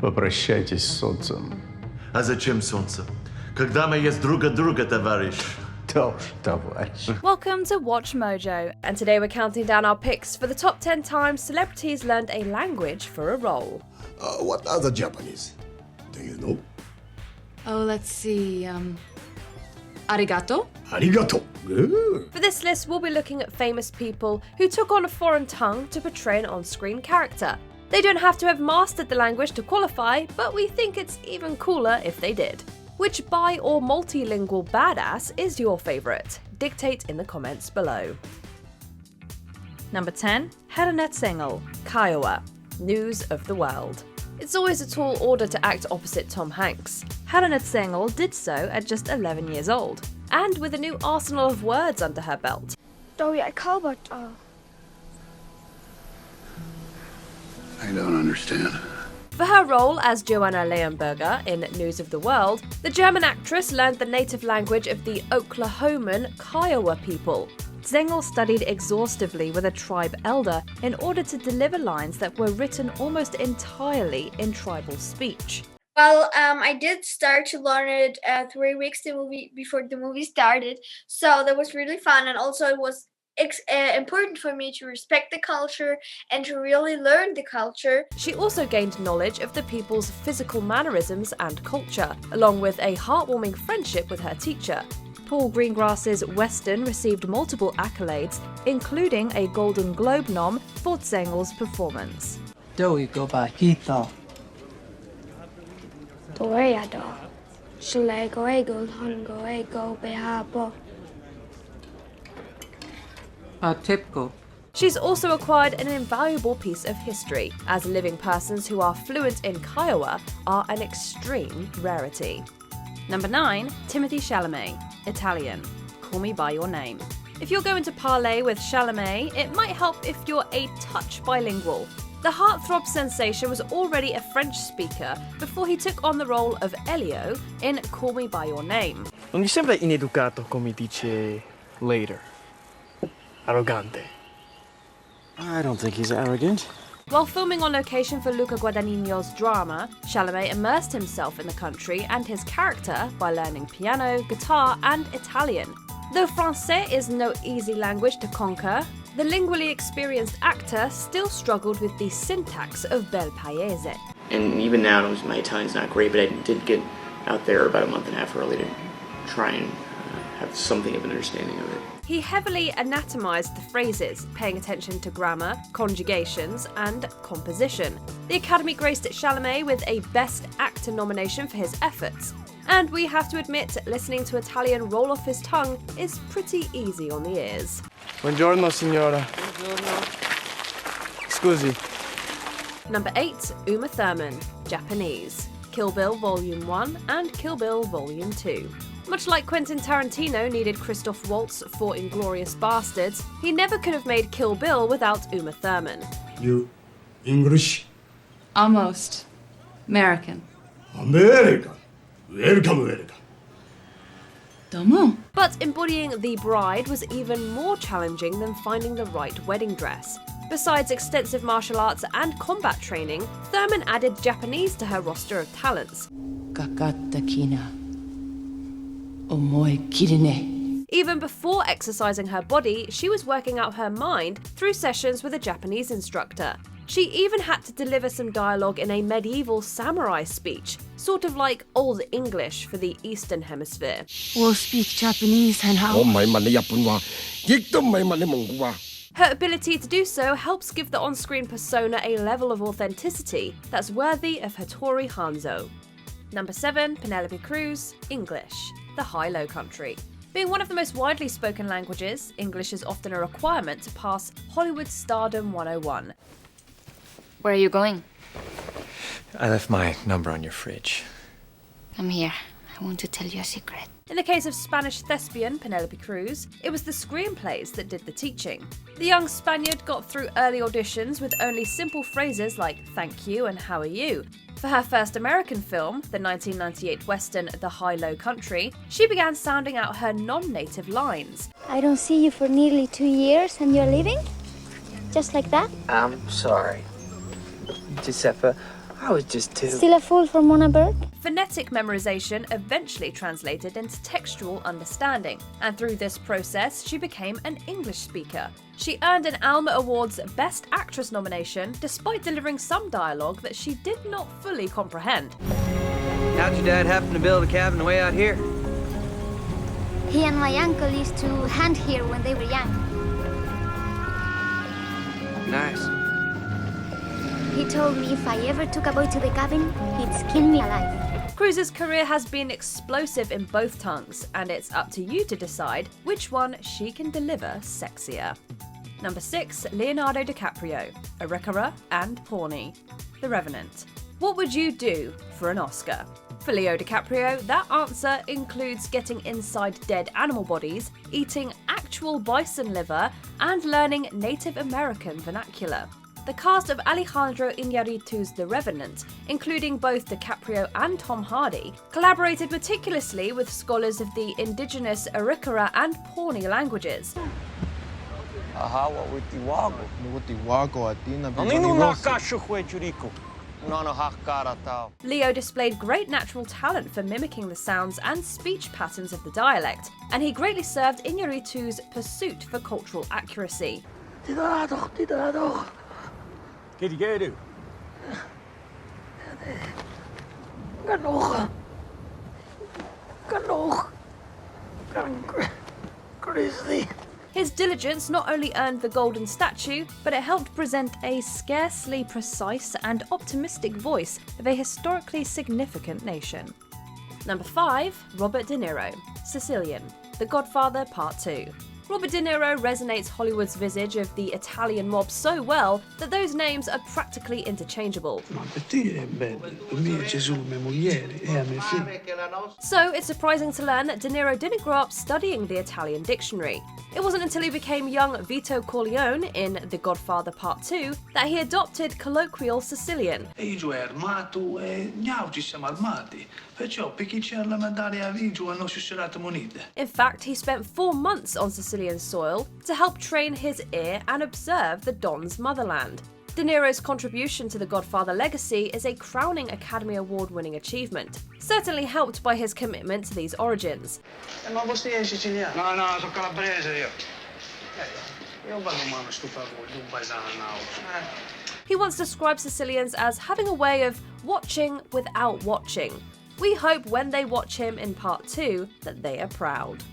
Попрощайтесь с солнцем. А зачем солнце? Когда мы есть друг от друга, товарищ. Товарищ. Welcome to Watch Mojo, and today we're counting down our picks for the top 10 times celebrities learned a language for a role. What are the Japanese? Do you know? Oh, let's see, arigato? Arigato. Good. For this list, we'll be looking at famous people who took on a foreign tongue to portray an on-screen character. They don't have to have mastered the language to qualify, but we think it's even cooler if they did. Which bi- or multilingual badass is your favourite? Dictate in the comments below. Number 10. Helena Tsengel, Kiowa, News of the World. It's always a tall order to act opposite Tom Hanks. Helena Tsengel did so at just 11 years old, and with a new arsenal of words under her belt. I don't understand. For her role as Joanna Leonberger in News of the World, the German actress learned the native language of the Oklahoman Kiowa people. Tsengel studied exhaustively with a tribe elder in order to deliver lines that were written almost entirely in tribal speech. Well, I did start to learn it 3 weeks before the movie started, so that was really fun, and also it was important for me to respect the culture and to really learn the culture. She also gained knowledge of the people's physical mannerisms and culture, along with a heartwarming friendship with her teacher. Paul Greengrass's Western received multiple accolades, including a Golden Globe nom for Tsengel's performance. Do you go by Heathal? Typical. She's also acquired an invaluable piece of history, as living persons who are fluent in Kiowa are an extreme rarity. Number 9. Timothée Chalamet, Italian, Call Me By Your Name. If you're going to parlay with Chalamet, it might help if you're a touch bilingual. The heartthrob sensation was already a French speaker before he took on the role of Elio in Call Me By Your Name. Non gli sembra ineducato come dice later? Arrogante. I don't think he's arrogant. While filming on location for Luca Guadagnino's drama, Chalamet immersed himself in the country and his character by learning piano, guitar, and Italian. Though Francais is no easy language to conquer, the lingually experienced actor still struggled with the syntax of Bel Paese. And even now, my Italian's not great, but I did get out there about a month and a half early to try and have something of an understanding of it. He heavily anatomized the phrases, paying attention to grammar, conjugations, and composition. The Academy graced Chalamet with a Best Actor nomination for his efforts. And we have to admit, listening to Italian roll off his tongue is pretty easy on the ears. Buongiorno, signora. Buongiorno. Scusi. Number 8. Uma Thurman, Japanese, Kill Bill Volume 1 and Kill Bill Volume 2. Much like Quentin Tarantino needed Christoph Waltz for Inglourious Bastards, he never could have made Kill Bill without Uma Thurman. You English? Almost. American. American. Welcome. Domo. But embodying the bride was even more challenging than finding the right wedding dress. Besides extensive martial arts and combat training, Thurman added Japanese to her roster of talents. Kakatta kina. Omoi kirine. Even before exercising her body, she was working out her mind through sessions with a Japanese instructor. She even had to deliver some dialogue in a medieval samurai speech, sort of like Old English for the Eastern Hemisphere. We'll speak Japanese and how. Her ability to do so helps give the on-screen persona a level of authenticity that's worthy of Hattori Hanzo. Number 7. Penelope Cruz, English, the High-Low Country. Being one of the most widely spoken languages, English is often a requirement to pass Hollywood Stardom 101. Where are you going? I left my number on your fridge. Come here. I want to tell you a secret. In the case of Spanish thespian Penelope Cruz, it was the screenplays that did the teaching. The young Spaniard got through early auditions with only simple phrases like thank you and how are you. For her first American film, the 1998 western The High-Low Country, she began sounding out her non-native lines. I don't see you for nearly 2 years and you're leaving? Just like that? I'm sorry. Giuseppe, I was just 2. Still a fool for Mona Berg? Phonetic memorization eventually translated into textual understanding, and through this process, she became an English speaker. She earned an Alma Awards Best Actress nomination despite delivering some dialogue that she did not fully comprehend. How'd your dad happen to build a cabin way out here? He and my uncle used to hunt here when they were young. Nice. He told me if I ever took a boy to the cabin, he'd skin me alive. Cruz's career has been explosive in both tongues, and it's up to you to decide which one she can deliver sexier. Number 6, Leonardo DiCaprio, Arikara and Pawnee. The Revenant. What would you do for an Oscar? For Leo DiCaprio, that answer includes getting inside dead animal bodies, eating actual bison liver, and learning Native American vernacular. The cast of Alejandro Iñárritu's The Revenant, including both DiCaprio and Tom Hardy, collaborated meticulously with scholars of the indigenous Arikara and Pawnee languages. Leo displayed great natural talent for mimicking the sounds and speech patterns of the dialect, and he greatly served Iñárritu's pursuit for cultural accuracy. His diligence not only earned the Golden Statue, but it helped present a scarcely precise and optimistic voice of a historically significant nation. Number 5, Robert De Niro, Sicilian, The Godfather Part 2. Robert De Niro resonates Hollywood's visage of the Italian mob so well that those names are practically interchangeable. So it's surprising to learn that De Niro didn't grow up studying the Italian dictionary. It wasn't until he became young Vito Corleone in The Godfather Part 2 that he adopted colloquial Sicilian. In fact, he spent 4 months on Sicilian soil to help train his ear and observe the Don's motherland. De Niro's contribution to the Godfather legacy is a crowning Academy Award-winning achievement, certainly helped by his commitment to these origins. Ma sei siciliano? No, sono calabrese io. Io parlo umano stufato di un paesano. He once described Sicilians as having a way of watching without watching. We hope when they watch him in Part 2 that they are proud.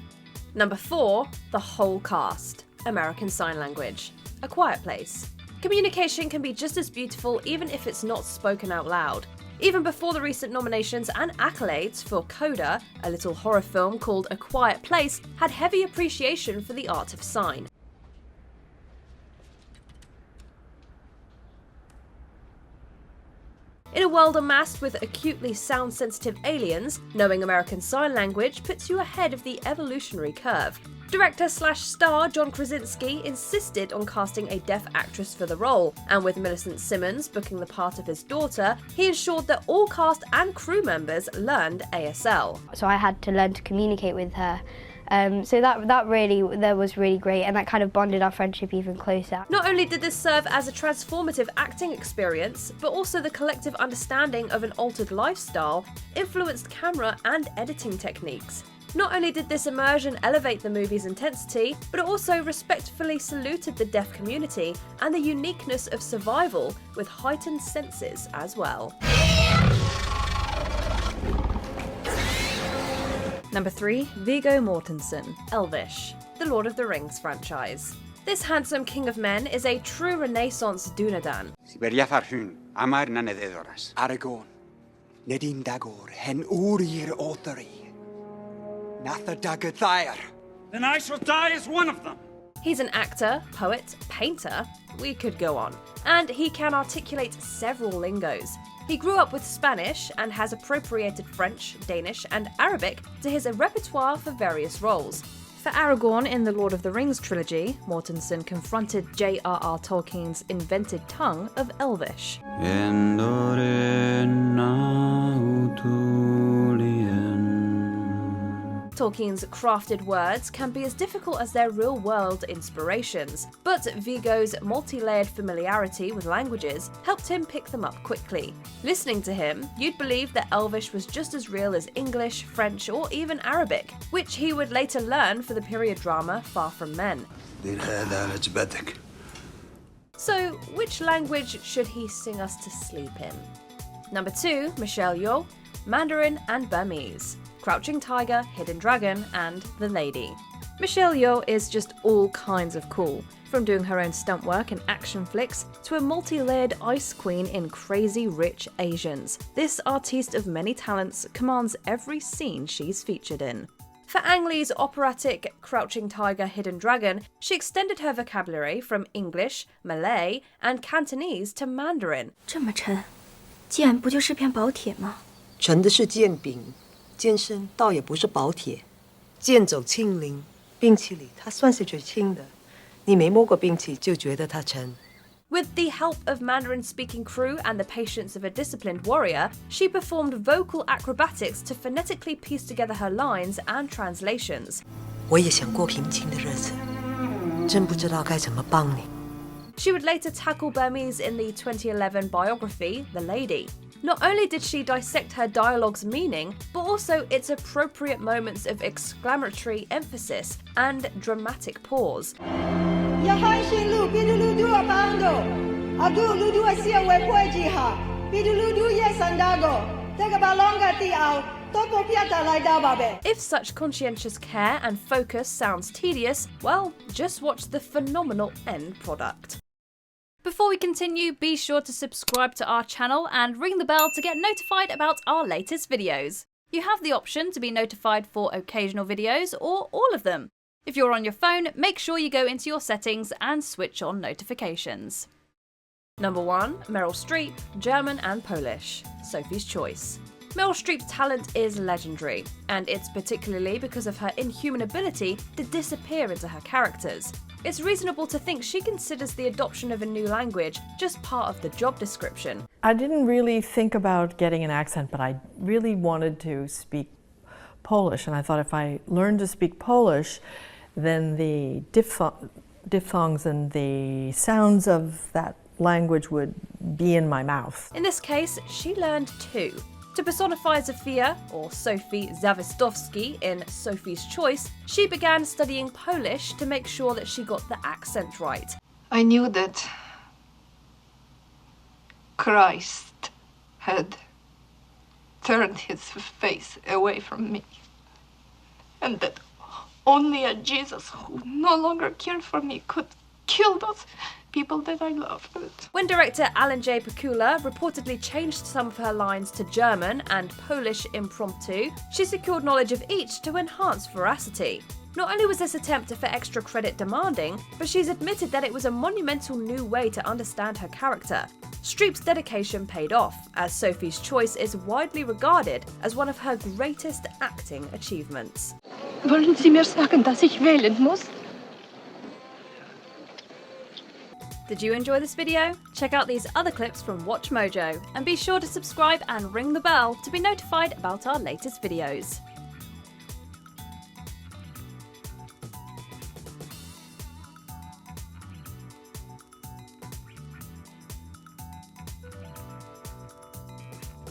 Number 4, the whole cast, American Sign Language, A Quiet Place. Communication can be just as beautiful even if it's not spoken out loud. Even before the recent nominations and accolades for Coda, a little horror film called A Quiet Place had heavy appreciation for the art of sign. In a world amassed with acutely sound-sensitive aliens, knowing American Sign Language puts you ahead of the evolutionary curve. Director/star John Krasinski insisted on casting a deaf actress for the role, and with Millicent Simmons booking the part of his daughter, he ensured that all cast and crew members learned ASL. So I had to learn to communicate with her. So that was really great, and that kind of bonded our friendship even closer. Not only did this serve as a transformative acting experience, but also the collective understanding of an altered lifestyle influenced camera and editing techniques. Not only did this immersion elevate the movie's intensity, but it also respectfully saluted the deaf community and the uniqueness of survival with heightened senses as well. Number 3, Vgo Mortensson, Elvish, the Lord of the Rings franchise. This handsome king of men is a true Renaissance Dunedain. Amar nanedoras. Aragorn, Nedim Dagor, Hen Urir Othari, Natha Dagathair. Then I shall die as one of them. He's an actor, poet, painter, we could go on, and he can articulate several lingos. He grew up with Spanish and has appropriated French, Danish, and Arabic to his repertoire for various roles. For Aragorn in the Lord of the Rings trilogy, Mortensen confronted J.R.R. Tolkien's invented tongue of Elvish. Tolkien's crafted words can be as difficult as their real-world inspirations, but Viggo's multi-layered familiarity with languages helped him pick them up quickly. Listening to him, you'd believe that Elvish was just as real as English, French, or even Arabic, which he would later learn for the period drama Far From Men. So, which language should he sing us to sleep in? Number 2, Michelle Yeoh, Mandarin and Burmese, Crouching Tiger, Hidden Dragon, and The Lady. Michelle Yeoh is just all kinds of cool, from doing her own stunt work in action flicks to a multi-layered ice queen in Crazy Rich Asians. This artiste of many talents commands every scene she's featured in. For Ang Lee's operatic Crouching Tiger, Hidden Dragon, she extended her vocabulary from English, Malay, and Cantonese to Mandarin. 这么沉，剑不就是片薄铁吗？沉的是剑柄，剑身倒也不是薄铁。剑走轻灵，兵器里它算是最轻的。你没摸过兵器就觉得它沉。With the help of Mandarin-speaking crew and the patience of a disciplined warrior, she performed vocal acrobatics to phonetically piece together her lines and translations. 我也想过平静的日子，真不知道该怎么帮你。She would later tackle Burmese in the 2011 biography, The Lady. Not only did she dissect her dialogue's meaning, but also its appropriate moments of exclamatory emphasis and dramatic pause. If such conscientious care and focus sounds tedious, well, just watch the phenomenal end product. Before we continue, be sure to subscribe to our channel and ring the bell to get notified about our latest videos. You have the option to be notified for occasional videos or all of them. If you're on your phone, make sure you go into your settings and switch on notifications. Number 1, Meryl Streep, German and Polish, Sophie's Choice. Meryl Streep's talent is legendary, and it's particularly because of her inhuman ability to disappear into her characters. It's reasonable to think she considers the adoption of a new language just part of the job description. I didn't really think about getting an accent, but I really wanted to speak Polish, and I thought if I learned to speak Polish, then the diphthongs and the sounds of that language would be in my mouth. In this case, she learned 2. To personify Zofia, or Sophie Zawistowski in Sophie's Choice, she began studying Polish to make sure that she got the accent right. I knew that Christ had turned his face away from me, and that only a Jesus who no longer cared for me could kill those people that I loved. When director Alan J. Pakula reportedly changed some of her lines to German and Polish impromptu, she secured knowledge of each to enhance veracity. Not only was this attempt for extra credit demanding, but she's admitted that it was a monumental new way to understand her character. Streep's dedication paid off, as Sophie's Choice is widely regarded as one of her greatest acting achievements. Wollen Sie mir sagen, dass ich wählen muss? Did you enjoy this video? Check out these other clips from WatchMojo, and be sure to subscribe and ring the bell to be notified about our latest videos.